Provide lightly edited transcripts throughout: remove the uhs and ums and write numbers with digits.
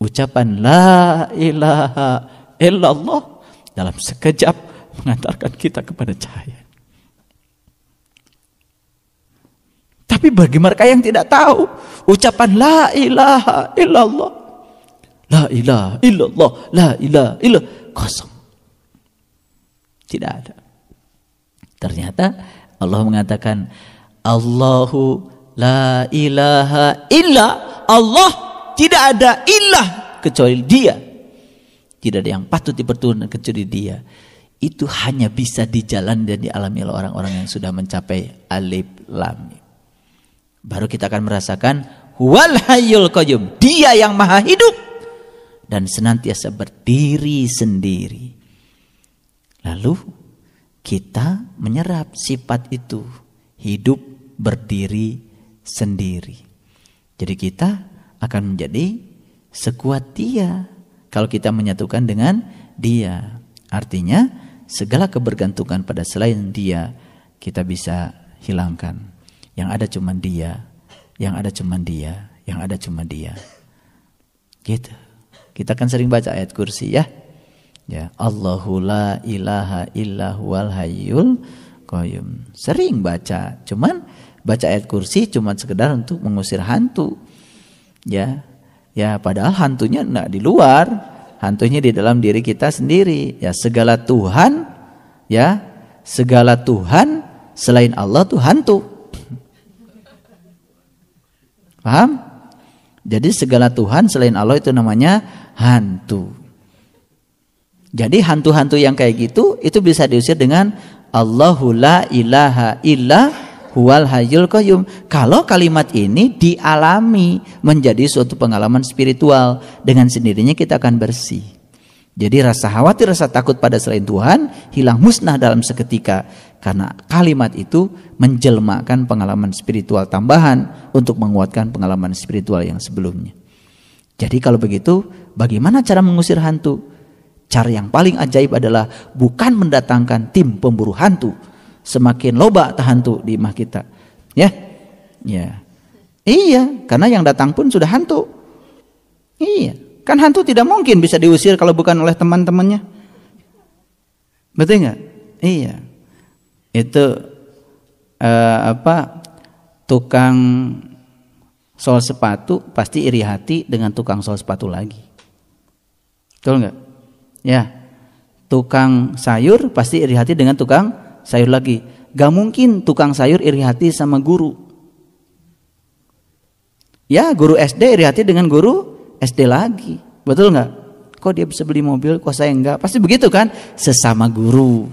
Ucapan la ilaha illallah dalam sekejap mengantarkan kita kepada cahaya. Tapi bagi mereka yang tidak tahu, ucapan la ilaha illallah, la ilaha illallah, la ilaha illallah, kosong. Tidak ada. Ternyata Allah mengatakan Allahu la ilaha illa Allah, tidak ada ilah kecuali Dia. Tidak ada yang patut dipertuhankan kecuali Dia. Itu hanya bisa dijalani dan dialami oleh orang-orang yang sudah mencapai alif lam mim. Baru kita akan merasakan huwal hayyul qayyum, Dia yang maha hidup dan senantiasa berdiri sendiri. Lalu kita menyerap sifat itu, hidup berdiri sendiri. Jadi kita akan menjadi sekuat Dia kalau kita menyatukan dengan Dia. Artinya segala kebergantungan pada selain Dia kita bisa hilangkan. Yang ada cuma Dia, yang ada cuma Dia, yang ada cuma Dia. Gitu. Kita kan sering baca ayat kursi ya. Ya, Allahu la ilaha illa huwal hayyul qayyum. Sering baca, cuman baca ayat kursi cuma sekedar untuk mengusir hantu. Ya. Ya, padahal hantunya enggak di luar, hantunya di dalam diri kita sendiri. Ya, segala Tuhan, ya, segala Tuhan selain Allah tuh hantu. Paham? Jadi segala Tuhan selain Allah itu namanya hantu. Jadi hantu-hantu yang kayak gitu itu bisa diusir dengan Allahu la ilaha illa huwal hayyul qayyum. Kalau kalimat ini dialami menjadi suatu pengalaman spiritual, dengan sendirinya kita akan bersih. Jadi rasa khawatir, rasa takut pada selain Tuhan hilang musnah dalam seketika, karena kalimat itu menjelmakan pengalaman spiritual tambahan untuk menguatkan pengalaman spiritual yang sebelumnya. Jadi kalau begitu, bagaimana cara mengusir hantu? Cara yang paling ajaib adalah bukan mendatangkan tim pemburu hantu. Semakin loba hantu di imah kita. Ya. Ya. Iya, karena yang datang pun sudah hantu. Iya. Kan hantu tidak mungkin bisa diusir kalau bukan oleh teman-temannya. Betul nggak? Iya. Itu tukang sol sepatu pasti iri hati dengan tukang sol sepatu lagi. Betul nggak? Ya. Tukang sayur pasti iri hati dengan tukang sayur lagi. Gak mungkin tukang sayur iri hati sama guru. Ya, guru SD iri hati dengan guru SD lagi, betul nggak? Kok dia bisa beli mobil, kok saya enggak? Pasti begitu kan? Sesama guru,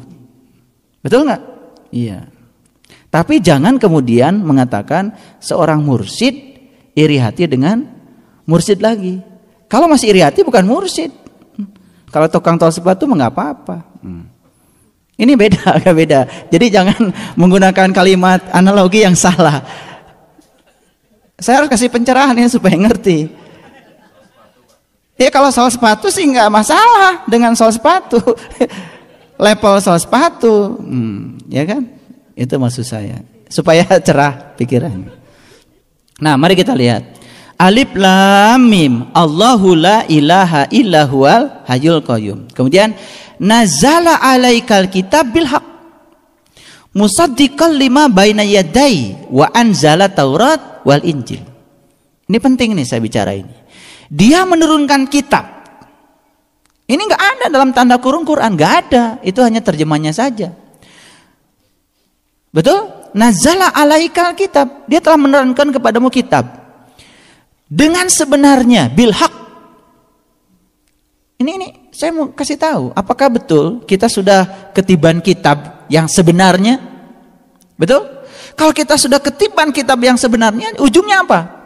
betul nggak? Iya. Tapi jangan kemudian mengatakan seorang mursyid iri hati dengan mursyid lagi. Kalau masih iri hati bukan mursyid. Kalau tukang tol sepatu mah nggak apa-apa. Ini beda, agak beda. Jadi jangan menggunakan kalimat analogi yang salah. Saya harus kasih pencerahan ya supaya ngerti. Ya kalau soal sepatu sih nggak masalah dengan soal sepatu. Level soal sepatu, ya kan? Itu maksud saya. Supaya cerah pikiran. Nah, mari kita lihat. Alif lam mim. Allahu la ilaha illa huwal hayyul qayyum. Kemudian nazala alaikal kitab bil haq. Musaddiqal lima baina yadai wa anzala Taurat wal Injil. Ini penting nih saya bicara ini. Dia menurunkan kitab. Ini nggak ada dalam tanda kurung Quran, nggak ada. Itu hanya terjemahnya saja. Betul? Nazala alaikal kitab. Dia telah menurunkan kepadamu kitab dengan sebenarnya, bil haq. Ini saya mau kasih tahu. Apakah betul kita sudah ketiban kitab yang sebenarnya? Betul? Kalau kita sudah ketiban kitab yang sebenarnya, ujungnya apa?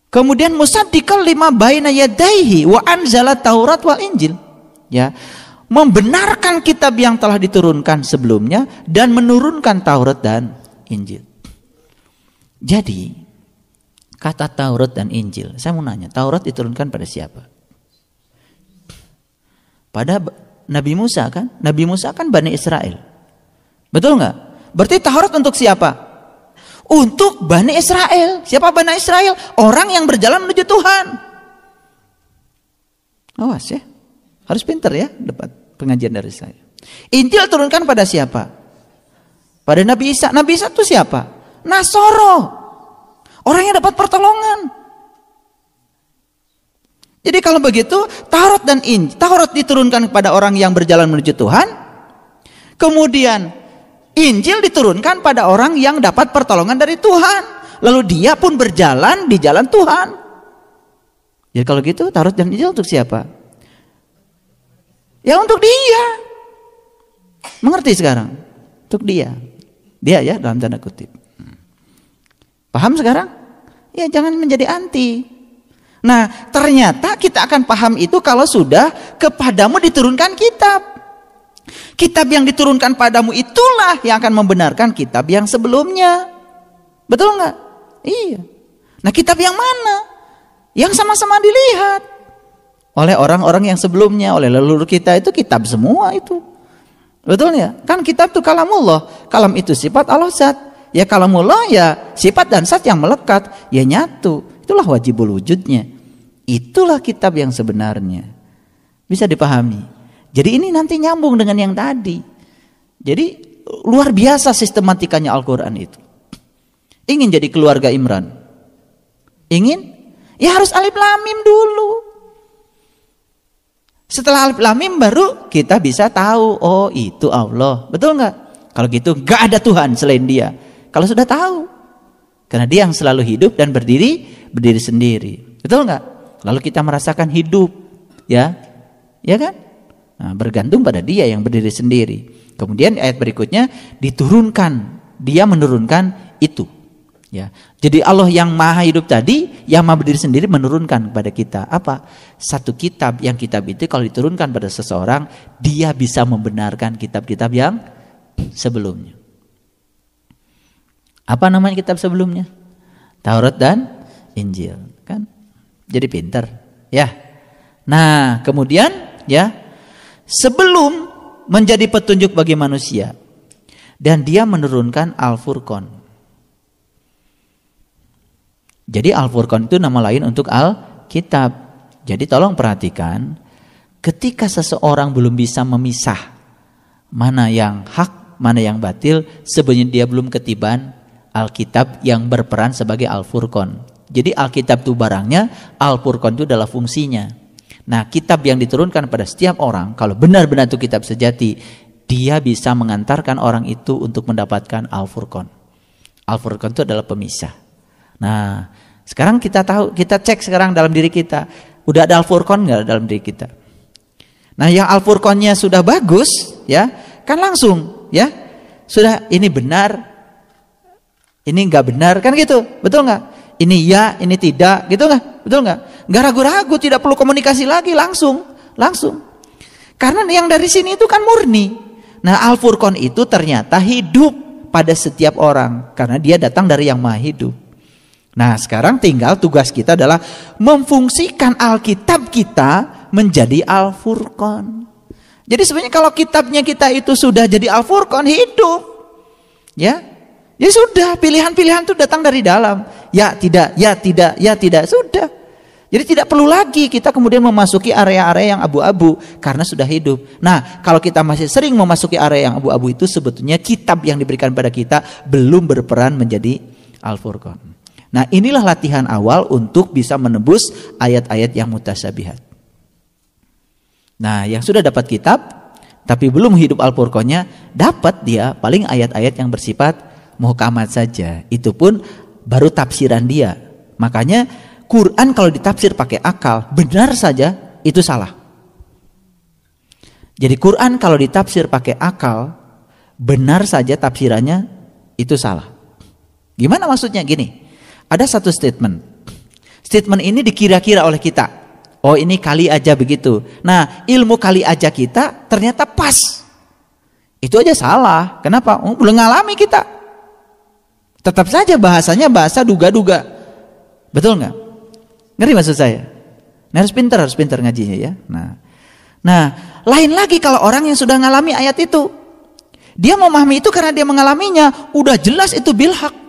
Kemudian musaddiqal lima baina yadaihi wa anzala Taurat wal Injil. Ya, membenarkan kitab yang telah diturunkan sebelumnya dan menurunkan Taurat dan Injil. Jadi, kata Taurat dan Injil, saya mau nanya, Taurat diturunkan pada siapa? Pada Nabi Musa kan? Nabi Musa kan Bani Israel. Betul nggak? Berarti Taurat untuk siapa? Untuk Bani Israel. Siapa Bani Israel? Orang yang berjalan menuju Tuhan. Awas ya. Harus pintar ya dapat pengajian dari saya. Injil turunkan pada siapa? Pada Nabi Isa. Nabi Isa itu siapa? Nasoro. Orang yang dapat pertolongan. Jadi kalau begitu, Taurat dan Injil, Taurat diturunkan kepada orang yang berjalan menuju Tuhan. Kemudian Injil diturunkan pada orang yang dapat pertolongan dari Tuhan. Lalu dia pun berjalan di jalan Tuhan. Jadi kalau gitu Taurat dan Injil untuk siapa? Ya untuk dia. Mengerti sekarang? Untuk dia. Dia ya dalam tanda kutip. Paham sekarang? Ya jangan menjadi anti. Nah ternyata kita akan paham itu kalau sudah kepadamu diturunkan kitab. Kitab yang diturunkan padamu itulah yang akan membenarkan kitab yang sebelumnya. Betul nggak? Iya. Nah kitab yang mana? Yang sama-sama dilihat oleh orang-orang yang sebelumnya, oleh leluhur kita itu kitab semua itu. Betul ya? Kan kitab itu kalamullah. Kalam itu sifat Allah zat. Ya kalamullah ya sifat dan zat yang melekat. Ya nyatu. Itulah wajibul wujudnya. Itulah kitab yang sebenarnya. Bisa dipahami. Jadi ini nanti nyambung dengan yang tadi. Jadi luar biasa sistematikanya Al-Quran itu. Ingin jadi keluarga Imran? Ingin? Ya harus alif lam mim dulu. Setelah alif lam mim baru kita bisa tahu, oh itu Allah. Betul nggak? Kalau gitu nggak ada Tuhan selain Dia. Kalau sudah tahu, karena Dia yang selalu hidup dan berdiri sendiri. Betul nggak? Lalu kita merasakan hidup, ya kan? Nah, bergantung pada Dia yang berdiri sendiri. Kemudian ayat berikutnya diturunkan, Dia menurunkan itu. Ya, jadi Allah yang maha hidup tadi, yang maha berdiri sendiri menurunkan kepada kita apa? Satu kitab, yang kitab itu kalau diturunkan pada seseorang, dia bisa membenarkan kitab-kitab yang sebelumnya. Apa namanya kitab sebelumnya? Taurat dan Injil, kan? Jadi pintar, ya. Nah, kemudian ya, sebelum menjadi petunjuk bagi manusia, dan dia menurunkan Al-Furqan. Jadi Al-Furqan itu nama lain untuk Al-Kitab. Jadi tolong perhatikan, ketika seseorang belum bisa memisah mana yang hak, mana yang batil, sebenarnya dia belum ketiban Alkitab yang berperan sebagai Al-Furqan. Jadi Alkitab itu barangnya, Al-Furqan itu adalah fungsinya. Nah, kitab yang diturunkan pada setiap orang, kalau benar-benar itu kitab sejati, dia bisa mengantarkan orang itu untuk mendapatkan Al-Furqan. Al-Furqan itu adalah pemisah. Nah, sekarang kita tahu, kita cek sekarang dalam diri kita, udah ada Al-Furqan nggak dalam diri kita? Nah, yang Al-Furqannya sudah bagus, ya, kan langsung, ya, sudah ini benar, ini nggak benar, kan gitu, betul nggak? Ini ya, ini tidak, gitu nggak? Betul nggak? Nggak ragu-ragu, tidak perlu komunikasi lagi, langsung. Karena yang dari sini itu kan murni. Nah, Al-Furqan itu ternyata hidup pada setiap orang, karena dia datang dari yang maha hidup. Nah sekarang tinggal tugas kita adalah memfungsikan Alkitab kita menjadi Al-Furqan. Jadi sebenarnya kalau kitabnya kita itu sudah jadi Al-Furqan, hidup. Ya sudah, pilihan-pilihan itu datang dari dalam. Ya tidak, ya tidak, ya tidak, sudah. Jadi tidak perlu lagi kita kemudian memasuki area-area yang abu-abu karena sudah hidup. Nah kalau kita masih sering memasuki area yang abu-abu itu, sebetulnya kitab yang diberikan pada kita belum berperan menjadi Al-Furqan. Nah inilah latihan awal untuk bisa menebus ayat-ayat yang mutasyabihat. Nah yang sudah dapat kitab tapi belum hidup Al-Furqannya, dapat dia paling ayat-ayat yang bersifat muhkamat saja. Itu pun baru tafsiran dia. Makanya Quran kalau ditafsir pakai akal, benar saja itu salah. Jadi Quran kalau ditafsir pakai akal, benar saja tafsirannya itu salah. Gimana maksudnya? Gini. Ada satu statement. Statement ini dikira-kira oleh kita. Oh ini kali aja begitu. Nah ilmu kali aja kita ternyata pas. Itu aja salah. Kenapa? Belum ngalami kita. Tetap saja bahasanya bahasa duga-duga. Betul nggak? Ngerti maksud saya? Nah, harus pintar ngajinya ya. Nah lain lagi kalau orang yang sudah ngalami ayat itu. Dia memahami itu karena dia mengalaminya. Udah jelas itu bilhaq.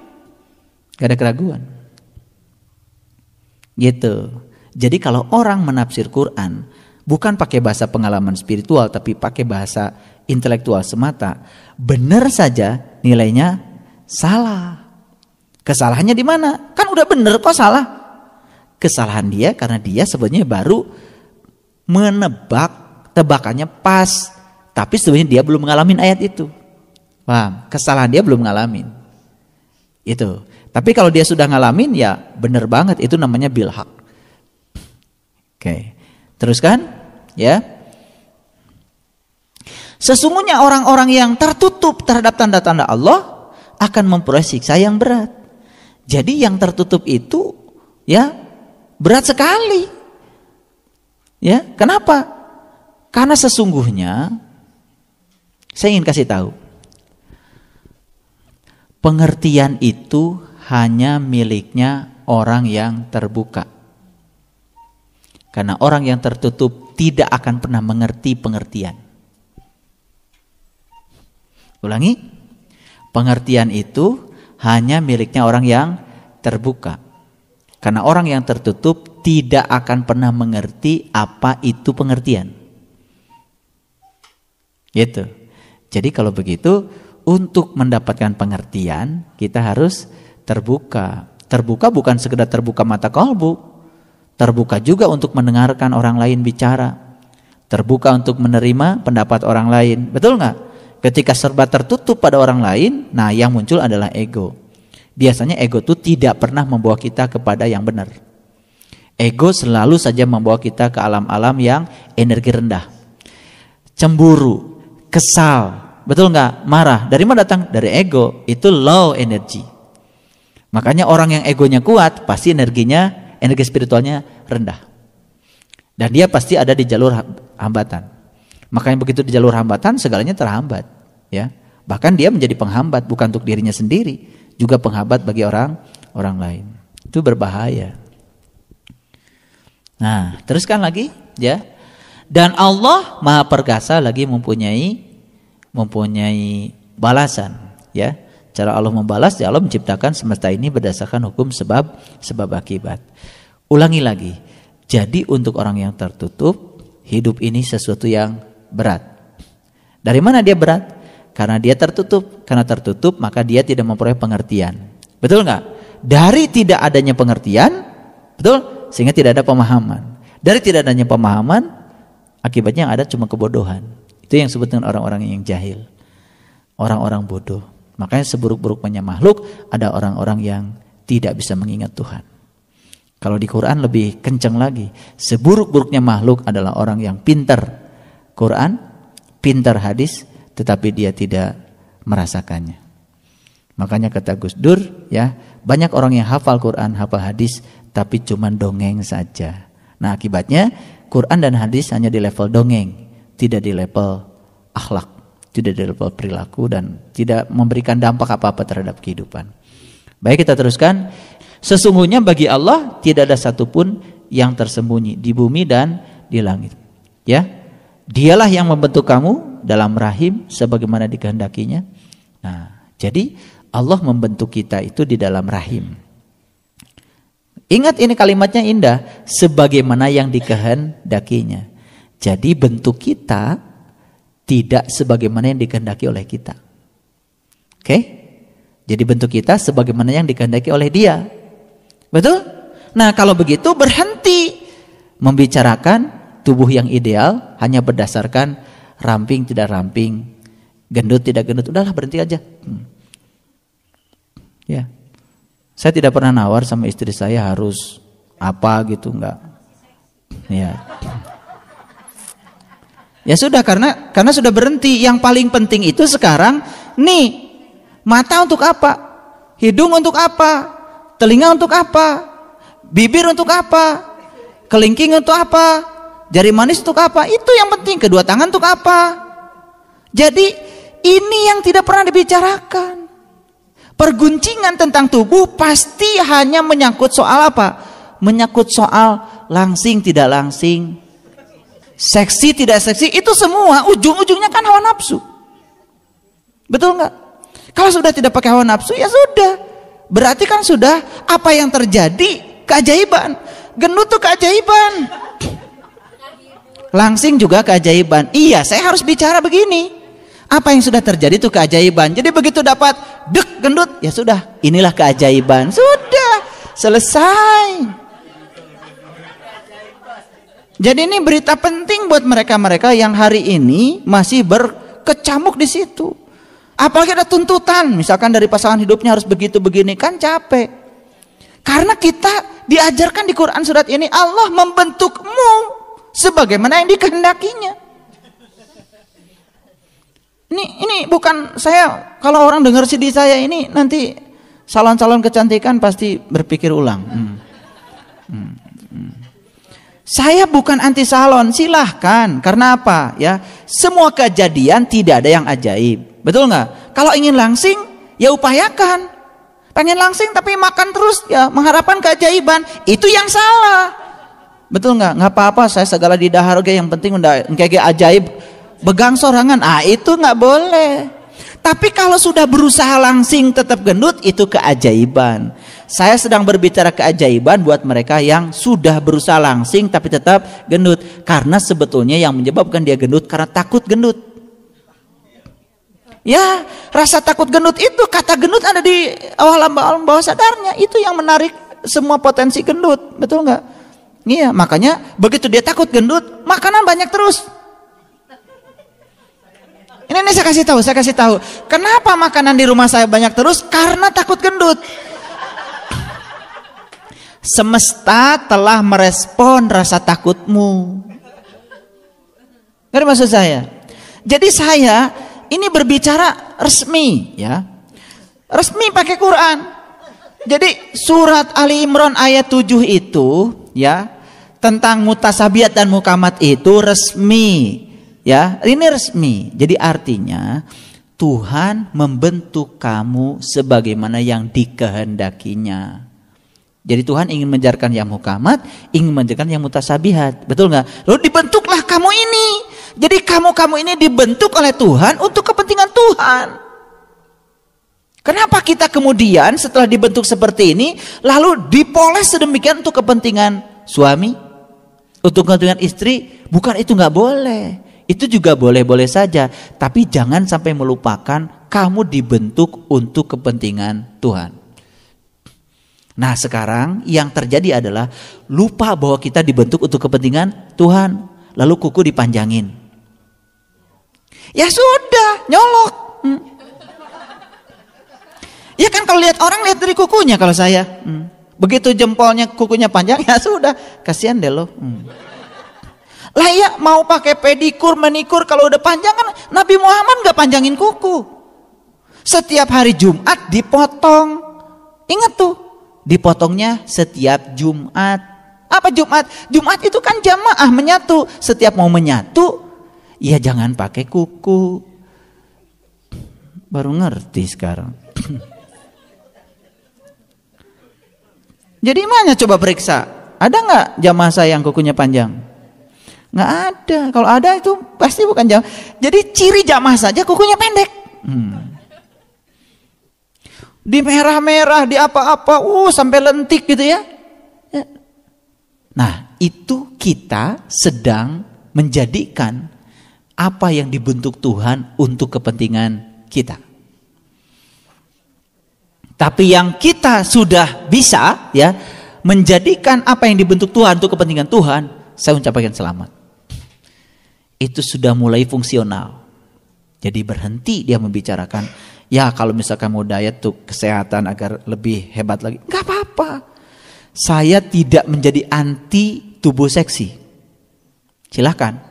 Gak ada keraguan. Gitu. Jadi kalau orang menafsir Quran bukan pakai bahasa pengalaman spiritual, tapi pakai bahasa intelektual semata, benar saja nilainya salah. Kesalahannya di mana? Kan udah benar kok salah. Kesalahan dia karena dia sebenarnya baru menebak, tebakannya pas, tapi sebenarnya dia belum ngalamin ayat itu. Paham? Kesalahan dia belum ngalamin. Itu. Tapi kalau dia sudah ngalamin ya benar banget, itu namanya bilhaq. Oke. Teruskan ya. Sesungguhnya orang-orang yang tertutup terhadap tanda-tanda Allah akan memperoleh siksa yang berat. Jadi yang tertutup itu ya berat sekali. Ya, kenapa? Karena sesungguhnya saya ingin kasih tahu. Pengertian itu hanya miliknya orang yang terbuka. Karena orang yang tertutup tidak akan pernah mengerti pengertian. Ulangi. Pengertian itu hanya miliknya orang yang terbuka. Karena orang yang tertutup tidak akan pernah mengerti apa itu pengertian. Gitu. Jadi kalau begitu, untuk mendapatkan pengertian kita harus terbuka. Terbuka bukan sekedar terbuka mata kalbu, terbuka juga untuk mendengarkan orang lain bicara, terbuka untuk menerima pendapat orang lain. Betul nggak? Ketika serba tertutup pada orang lain, nah yang muncul adalah ego. Biasanya ego itu tidak pernah membawa kita kepada yang benar. Ego selalu saja membawa kita ke alam-alam yang energi rendah. Cemburu, kesal, betul nggak? Marah, dari mana datang? Dari ego, itu low energy. Makanya orang yang egonya kuat, pasti energi spiritualnya rendah. Dan dia pasti ada di jalur hambatan. Makanya begitu di jalur hambatan segalanya terhambat, ya. Bahkan dia menjadi penghambat bukan untuk dirinya sendiri, juga penghambat bagi orang lain. Itu berbahaya. Nah, teruskan lagi, ya. Dan Allah Maha Perkasa lagi mempunyai balasan, ya. Cara Allah membalas, ya Allah menciptakan semesta ini berdasarkan hukum sebab akibat. Ulangi lagi. Jadi untuk orang yang tertutup, hidup ini sesuatu yang berat. Dari mana dia berat? Karena dia tertutup. Karena tertutup maka dia tidak memperoleh pengertian. Betul nggak? Dari tidak adanya pengertian, betul? Sehingga tidak ada pemahaman. Dari tidak adanya pemahaman, akibatnya yang ada cuma kebodohan. Itu yang disebut dengan orang-orang yang jahil, orang-orang bodoh. Makanya seburuk-buruknya makhluk ada orang-orang yang tidak bisa mengingat Tuhan. Kalau di Quran lebih kencang lagi, seburuk-buruknya makhluk adalah orang yang pintar Quran, pintar hadis, tetapi dia tidak merasakannya. Makanya kata Gus Dur, ya, banyak orang yang hafal Quran, hafal hadis, tapi cuma dongeng saja. Nah akibatnya Quran dan hadis hanya di level dongeng, tidak di level akhlak, tidak di level perilaku, dan tidak memberikan dampak apa-apa terhadap kehidupan. Baik, kita teruskan. Sesungguhnya bagi Allah tidak ada satupun yang tersembunyi di bumi dan di langit. Ya. Dialah yang membentuk kamu dalam rahim sebagaimana dikehendakinya. Nah, jadi Allah membentuk kita itu di dalam rahim. Ingat ini kalimatnya indah, sebagaimana yang dikehendakinya. Jadi bentuk kita tidak sebagaimana yang dikehendaki oleh kita. Oke? Jadi bentuk kita sebagaimana yang dikehendaki oleh Dia. Betul? Nah, kalau begitu berhenti membicarakan tubuh yang ideal hanya berdasarkan ramping tidak ramping, gendut tidak gendut. Udahlah, berhenti aja. Ya, saya tidak pernah nawar sama istri saya harus apa gitu, enggak. Ya sudah, karena sudah berhenti. Yang paling penting itu sekarang nih, mata untuk apa, hidung untuk apa, telinga untuk apa, bibir untuk apa, kelingking untuk apa, jari manis untuk apa? Itu yang penting. Kedua tangan untuk apa? Jadi ini yang tidak pernah dibicarakan. Perguncingan tentang tubuh pasti hanya menyangkut soal apa? Menyangkut soal langsing tidak langsing, seksi tidak seksi. Itu semua ujung-ujungnya kan hawa nafsu. Betul nggak? Kalau sudah tidak pakai hawa nafsu, ya sudah. Berarti kan sudah apa yang terjadi keajaiban. Gendut itu keajaiban. Langsing juga keajaiban. Iya, saya harus bicara begini. Apa yang sudah terjadi itu keajaiban. Jadi begitu dapat dek gendut, ya sudah, inilah keajaiban. Sudah, selesai. Jadi ini berita penting buat mereka-mereka yang hari ini masih berkecamuk di situ. Apalagi ada tuntutan, misalkan dari pasangan hidupnya harus begitu begini, kan capek. Karena kita diajarkan di Quran surat ini, Allah membentukmu sebagaimana yang dikehendakinya. Ini bukan saya, kalau orang dengar CD saya ini nanti salon-salon kecantikan pasti berpikir ulang. Saya bukan anti salon, silahkan. Karena apa? Ya, semua kejadian tidak ada yang ajaib, betul nggak? Kalau ingin langsing, ya upayakan. Pengen langsing tapi makan terus, ya mengharapkan keajaiban, itu yang salah, betul nggak? Nggak apa-apa, saya segala di dahar, yang penting udah kayak ajaib. Begang sorangan, itu nggak boleh. Tapi kalau sudah berusaha langsing tetap gendut, itu keajaiban. Saya sedang berbicara keajaiban buat mereka yang sudah berusaha langsing tapi tetap gendut. Karena sebetulnya yang menyebabkan dia gendut karena takut gendut. Ya, rasa takut gendut itu, kata gendut ada di alam bawah sadarnya. Itu yang menarik semua potensi gendut, betul nggak? Iya, makanya begitu dia takut gendut, makanan banyak terus. Ini saya kasih tahu. Kenapa makanan di rumah saya banyak terus? Karena takut gendut. Semesta telah merespon rasa takutmu. Ngerti maksud saya? Jadi saya ini berbicara resmi, ya. Resmi pakai Quran. Jadi surat Ali Imran ayat 7 itu, ya, tentang mutasabiat dan mukamat itu resmi. Ya, ini resmi. Jadi artinya Tuhan membentuk kamu sebagaimana yang dikehendakinya. Jadi Tuhan ingin mengajarkan yang mukamat, ingin mengajarkan yang mutasabihat, betul nggak? Lalu dibentuklah kamu ini. Jadi kamu ini dibentuk oleh Tuhan untuk kepentingan Tuhan. Kenapa kita kemudian setelah dibentuk seperti ini, lalu dipoles sedemikian untuk kepentingan suami, untuk kepentingan istri? Bukan, itu nggak boleh. Itu juga boleh-boleh saja, tapi jangan sampai melupakan kamu dibentuk untuk kepentingan Tuhan. Nah, sekarang yang terjadi adalah lupa bahwa kita dibentuk untuk kepentingan Tuhan, lalu kuku dipanjangin. Ya sudah, nyolok. Ya kan, kalau lihat orang, lihat dari kukunya. Kalau saya begitu jempolnya kukunya panjang, ya sudah, kasihan deh lo. Lah ya, mau pakai pedikur, manikur, kalau udah panjang kan Nabi Muhammad gak panjangin kuku. Setiap hari Jumat dipotong. Ingat tuh, dipotongnya setiap Jumat. Apa Jumat? Jumat itu kan jamaah menyatu. Setiap mau menyatu, ya jangan pakai kuku. Baru ngerti sekarang. Jadi mana coba periksa, ada gak jamaah saya yang kukunya panjang? Nggak ada. Kalau ada itu pasti bukan jamaah. Jadi ciri jamaah saja kukunya pendek. Di merah-merah, di apa-apa, sampai lentik gitu ya. Nah, itu kita sedang menjadikan apa yang dibentuk Tuhan untuk kepentingan kita. Tapi yang kita sudah bisa, ya, menjadikan apa yang dibentuk Tuhan untuk kepentingan Tuhan, saya ucapkan selamat. Itu sudah mulai fungsional. Jadi berhenti dia membicarakan, ya kalau misalkan mau diet tuh kesehatan agar lebih hebat lagi. Gak apa-apa. Saya tidak menjadi anti tubuh seksi. Silahkan.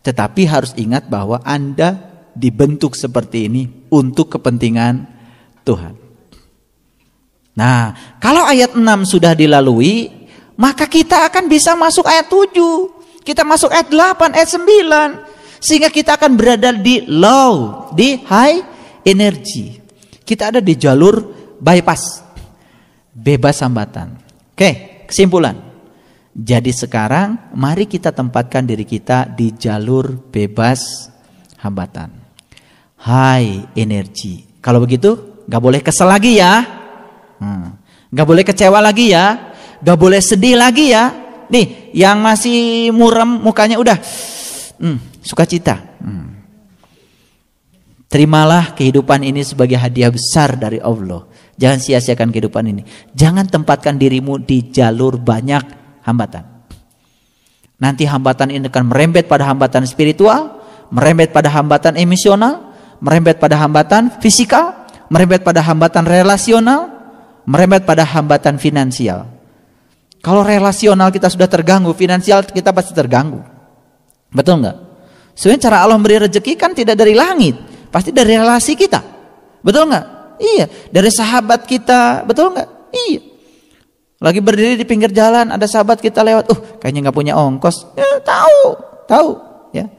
Tetapi harus ingat bahwa Anda dibentuk seperti ini untuk kepentingan Tuhan. Nah, kalau ayat 6 sudah dilalui, maka kita akan bisa masuk ayat 7. Kita masuk ayat 8, ayat 9. Sehingga kita akan berada di low, di high energy. Kita ada di jalur bypass, bebas hambatan. Oke, kesimpulan. Jadi sekarang mari kita tempatkan diri kita di jalur bebas hambatan, high energy. Kalau begitu gak boleh kesel lagi ya, gak boleh kecewa lagi ya, gak boleh sedih lagi ya. Nih, yang masih muram mukanya udah sukacita. Terimalah kehidupan ini sebagai hadiah besar dari Allah. Jangan sia-siakan kehidupan ini. Jangan tempatkan dirimu di jalur banyak hambatan. Nanti hambatan ini akan merembet pada hambatan spiritual, merembet pada hambatan emosional, merembet pada hambatan fisikal, merembet pada hambatan relasional, merembet pada hambatan finansial. Kalau relasional kita sudah terganggu, finansial kita pasti terganggu. Betul nggak? Sebenarnya cara Allah memberi rezeki kan tidak dari langit, pasti dari relasi kita. Betul nggak? Iya, dari sahabat kita. Betul nggak? Iya. Lagi berdiri di pinggir jalan, ada sahabat kita lewat, kayaknya nggak punya ongkos. Ya, tahu, ya.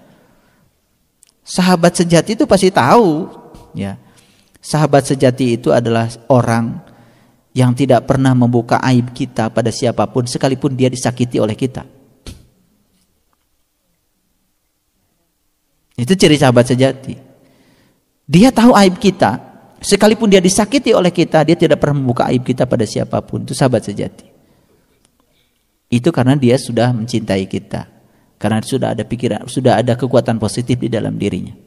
Sahabat sejati itu pasti tahu, ya. Sahabat sejati itu adalah orang yang tidak pernah membuka aib kita pada siapapun, sekalipun dia disakiti oleh kita. Itu ciri sahabat sejati. Dia tahu aib kita, sekalipun dia disakiti oleh kita, dia tidak pernah membuka aib kita pada siapapun. Itu sahabat sejati. Itu karena dia sudah mencintai kita, karena sudah ada pikiran, sudah ada kekuatan positif di dalam dirinya.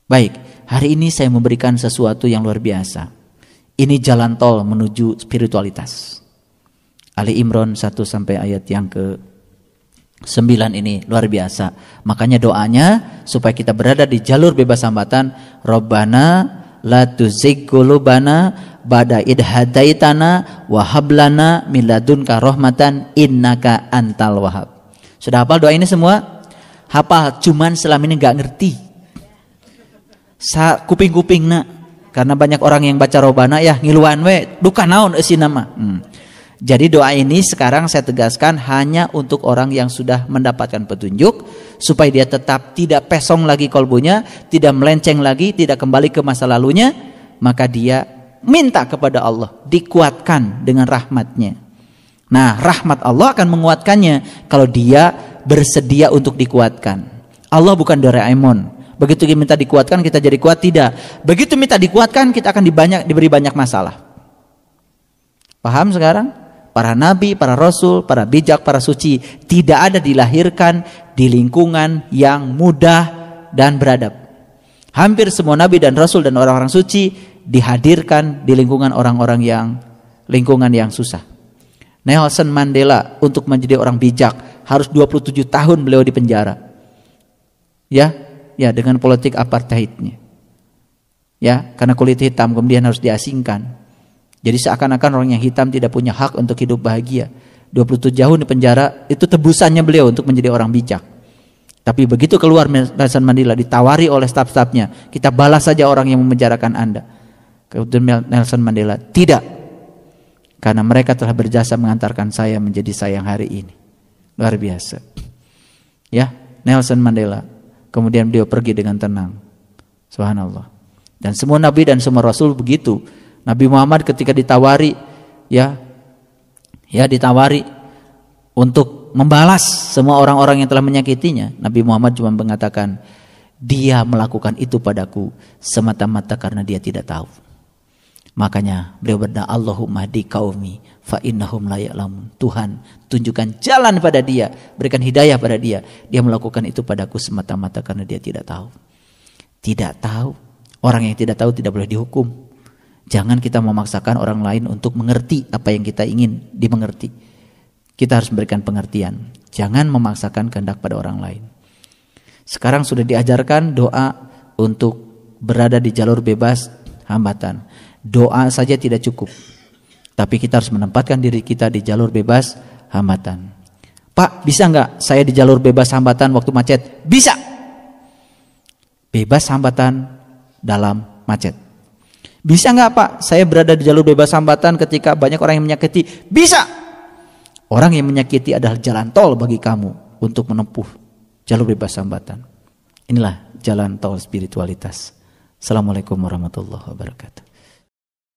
Baik, hari ini saya memberikan sesuatu yang luar biasa. Ini jalan tol menuju spiritualitas. Ali Imran 1 sampai ayat yang ke-9 ini luar biasa. Makanya doanya supaya kita berada di jalur bebas hambatan. Rabbana la tuzigh qulubana ba'da idh hadaitana wa hab lana min ladunka rahmatan innaka antal wahhab. Sudah hafal doa ini semua? Hafal, cuman selama ini enggak ngerti. Kuping-kuping nak. Karena banyak orang yang baca Robana ya ngiluan we duka naon eusi nama. Jadi doa ini sekarang saya tegaskan hanya untuk orang yang sudah mendapatkan petunjuk supaya dia tetap tidak pesong lagi kolbunya, tidak melenceng lagi, tidak kembali ke masa lalunya, maka dia minta kepada Allah dikuatkan dengan rahmatnya. Nah, rahmat Allah akan menguatkannya kalau dia bersedia untuk dikuatkan. Allah bukan Doraemon. Begitu kita minta dikuatkan kita jadi kuat, tidak. Begitu minta dikuatkan kita akan diberi banyak masalah. Paham sekarang? Para nabi, para rasul, para bijak, para suci tidak ada dilahirkan di lingkungan yang mudah dan beradab. Hampir semua nabi dan rasul dan orang-orang suci dihadirkan di lingkungan orang-orang yang susah. Nelson Mandela untuk menjadi orang bijak harus 27 tahun beliau di penjara. Ya, dengan politik apartheidnya. Ya, karena kulit hitam kemudian harus diasingkan. Jadi seakan-akan orang yang hitam tidak punya hak untuk hidup bahagia. 27 tahun di penjara itu tebusannya beliau untuk menjadi orang bijak. Tapi begitu keluar Nelson Mandela ditawari oleh staf-stafnya, kita balas saja orang yang memenjarakan Anda. Kemudian Nelson Mandela, tidak. Karena mereka telah berjasa mengantarkan saya menjadi saya yang hari ini. Luar biasa. Ya, Nelson Mandela. Kemudian beliau pergi dengan tenang. Subhanallah. Dan semua nabi dan semua rasul begitu. Nabi Muhammad ketika ditawari ditawari untuk membalas semua orang-orang yang telah menyakitinya, Nabi Muhammad cuma mengatakan, dia melakukan itu padaku semata-mata karena dia tidak tahu. Makanya beliau berdoa, Allahumma hdi qaumi fa innahum la ya'lamun. Tuhan, tunjukkan jalan pada dia, berikan hidayah pada dia. Dia melakukan itu padaku semata-mata karena dia tidak tahu. Tidak tahu. Orang yang tidak tahu tidak boleh dihukum. Jangan kita memaksakan orang lain untuk mengerti apa yang kita ingin dimengerti. Kita harus memberikan pengertian. Jangan memaksakan kehendak pada orang lain. Sekarang sudah diajarkan doa untuk berada di jalur bebas hambatan. Doa saja tidak cukup, tapi kita harus menempatkan diri kita di jalur bebas hambatan. Pak, bisa nggak saya di jalur bebas hambatan waktu macet? Bisa. Bebas hambatan dalam macet. Bisa nggak Pak saya berada di jalur bebas hambatan ketika banyak orang yang menyakiti? Bisa. Orang yang menyakiti adalah jalan tol bagi kamu untuk menempuh jalur bebas hambatan. Inilah jalan tol spiritualitas. Assalamualaikum warahmatullahi wabarakatuh.